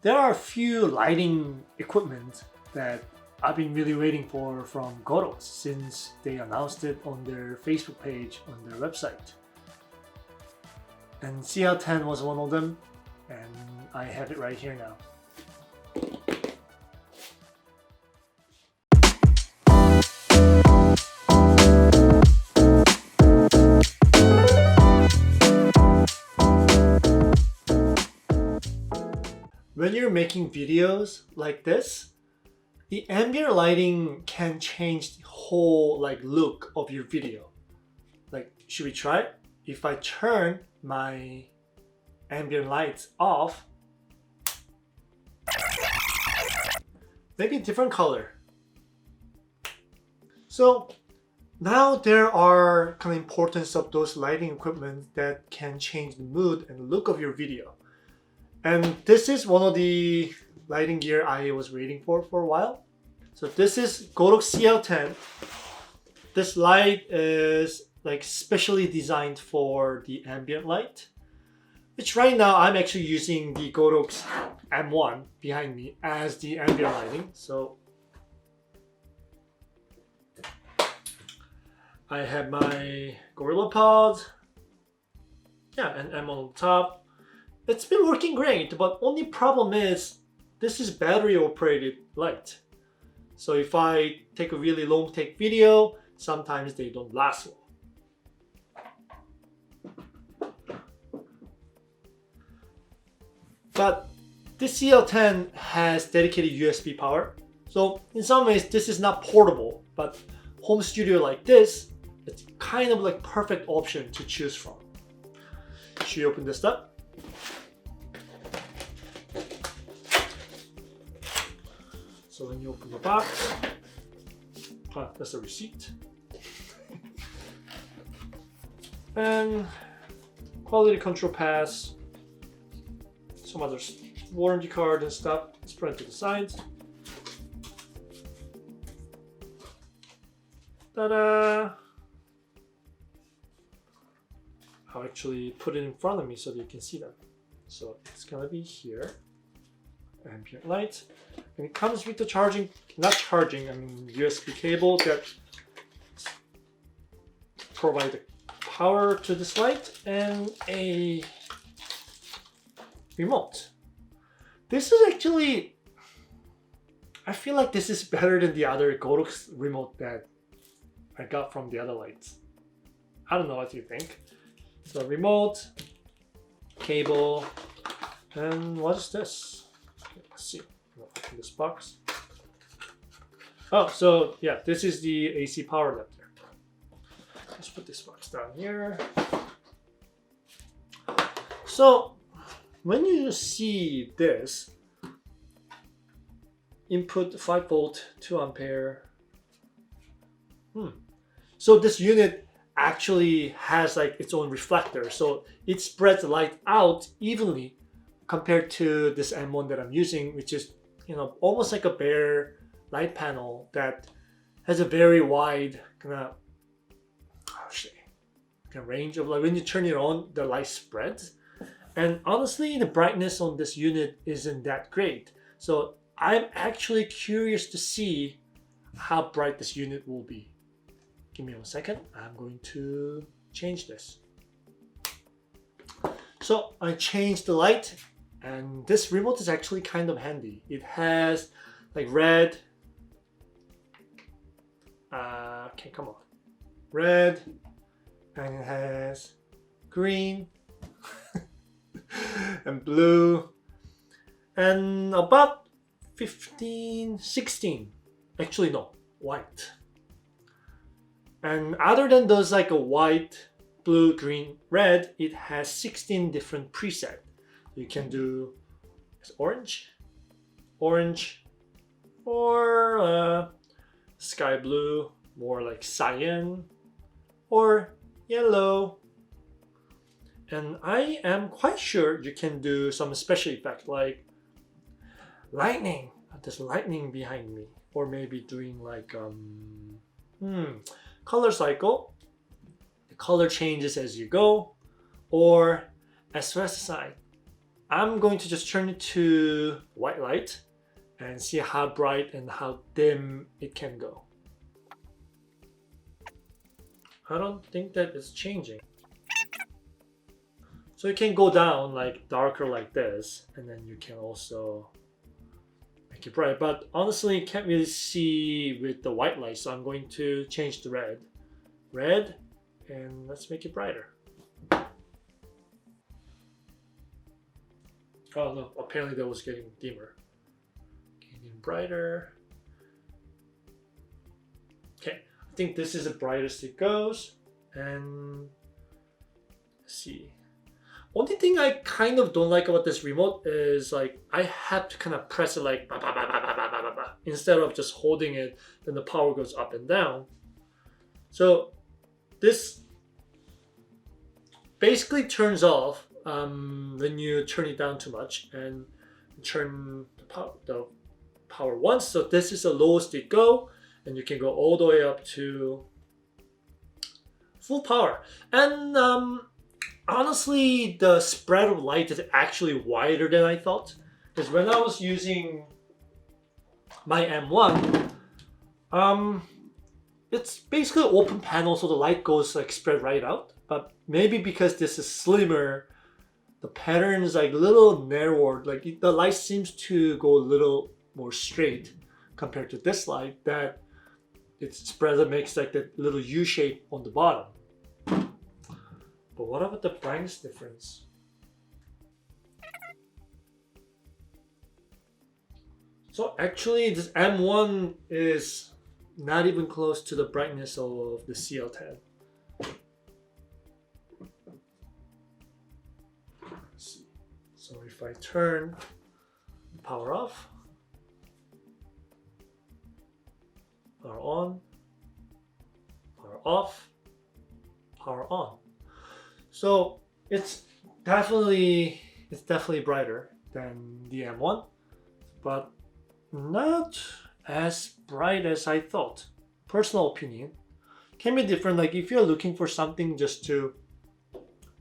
There are a few lighting equipment that I've been really waiting for from Godox since they announced it on their Facebook page on their website. And CL10 was one of them, and I have it right here now. When you're making videos like this, the ambient lighting can change the whole look of your video. Should we try it? If I turn my ambient lights off, maybe a different color. So now there are kind of importance of those lighting equipment that can change the mood and the look of your video. And this is one of the lighting gear I was waiting for a while. So this is Godox CL10. This light is specially designed for the ambient light, which right now I'm actually using the Godox M1 behind me as the ambient lighting. So I have my Gorilla Pod, and M on top. It's been working great, but only problem is this is battery operated light. So if I take a really long take video, sometimes they don't last long. But this CL10 has dedicated USB power. So in some ways this is not portable, but home studio like this, it's kind of perfect option to choose from. Should we open this up? So when you open the box, that's a receipt. And quality control pass, some other warranty card and stuff. Let's put it to the sides. Ta-da! I'll actually put it in front of me so that you can see them. So it's gonna be here. Ambient light, and it comes with the USB cable that provide the power to this light and a remote. This is actually, I feel like this is better than the other Godox remote that I got from the other lights. I don't know what you think. So remote, cable, and what is this? Let's see. In this box. Oh, so yeah, this is the AC power adapter. Let's put this box down here. So when you see this, input 5 volt, 2 ampere. So this unit actually has its own reflector, so it spreads the light out evenly compared to this M1 that I'm using, which is almost like a bare light panel that has a very wide range of when you turn it on, the light spreads. And honestly, the brightness on this unit isn't that great. So I'm actually curious to see how bright this unit will be. Give me 1 second. I'm going to change this. So I changed the light. And this remote is actually kind of handy. It has red, okay, come on, red, and it has green and blue, and about 15, 16, actually no, white. And other than those a white, blue, green, red, it has 16 different presets. You can do orange, or sky blue, more like cyan, or yellow. And I am quite sure you can do some special effect like lightning. There's lightning behind me, or maybe doing color cycle. The color changes as you go, or SOS sign. I'm going to just turn it to white light and see how bright and how dim it can go. I don't think that it's changing. So it can go down like darker like this, and then you can also make it bright. But honestly, you can't really see with the white light, so I'm going to change the red. Red, and let's make it brighter. Oh no, apparently that was getting dimmer. Getting brighter. Okay, I think this is the brightest it goes. And let's see. Only thing I kind of don't like about this remote is like I have to kind of press it like bah, bah, bah, bah, bah, bah, bah, bah, instead of just holding it, then the power goes up and down. So this basically turns off when you turn it down too much and turn the power once. So this is the lowest it go, and you can go all the way up to full power. And honestly, the spread of light is actually wider than I thought. Because when I was using my M1, it's basically an open panel, so the light goes like spread right out. But maybe because this is slimmer, the pattern is like a little narrower. Like the light seems to go a little more straight compared to this light that it spreads and makes like that little U shape on the bottom. But what about the brightness difference? So actually this M1 is not even close to the brightness of the CL10. Let's see. So if I turn the power off, power on, power off, power on. So it's definitely brighter than the M1, but not as bright as I thought. Personal opinion. Can be different. Like if you're looking for something just to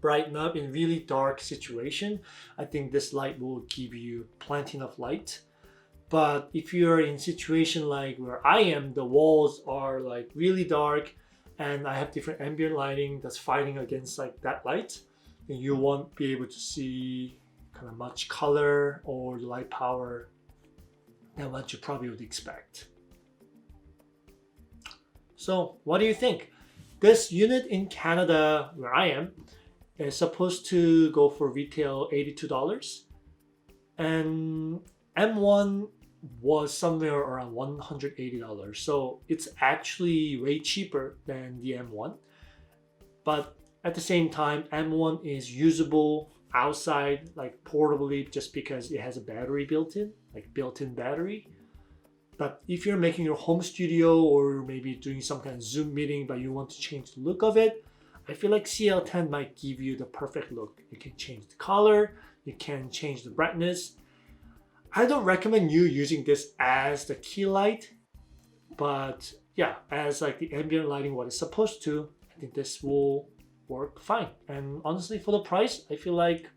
brighten up in really dark situation, I think this light will give you plenty of light. But if you're in situation like where I am, the walls are like really dark and I have different ambient lighting that's fighting against like that light, then you won't be able to see kind of much color or light power than what you probably would expect. So what do you think? This unit in Canada, where I am, is supposed to go for retail $82, and M1 was somewhere around $180. So it's actually way cheaper than the M1. But at the same time, M1 is usable outside, like portably, just because it has a battery built in, like built-in battery. But if you're making your home studio or maybe doing some kind of Zoom meeting, but you want to change the look of it, I feel like CL10 might give you the perfect look. You can change the color, you can change the brightness. I don't recommend you using this as the key light, but yeah, as like the ambient lighting, what it's supposed to, I think this will work fine. And honestly, for the price, I feel like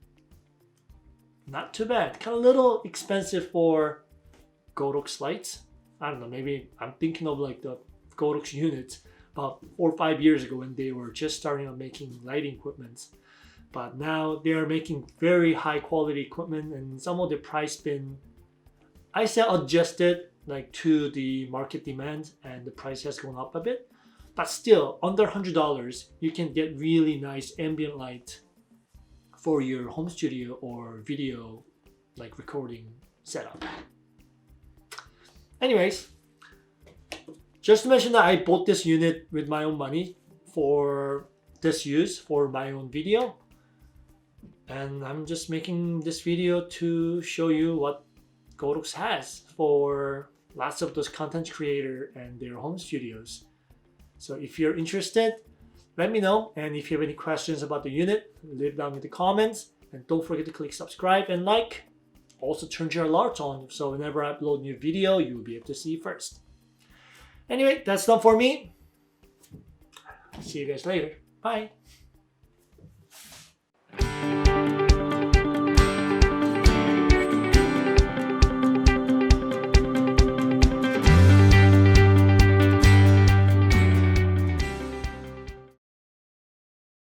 not too bad. Kind of a little expensive for Godox lights. I don't know, maybe I'm thinking of like the Godox units about 4 or 5 years ago when they were just starting on making lighting equipment. But now they are making very high quality equipment, and some of the price been, I say, adjusted like to the market demand, and the price has gone up a bit. But still, under $100, you can get really nice ambient light for your home studio or video like recording setup. Anyways, just to mention that I bought this unit with my own money for this use for my own video. And I'm just making this video to show you what Godox has for lots of those content creators and their home studios. So if you're interested, let me know. And if you have any questions about the unit, leave down in the comments. And don't forget to click subscribe and like. Also turn your alerts on, so whenever I upload a new video, you will be able to see first. Anyway, that's done for me. See you guys later. Bye.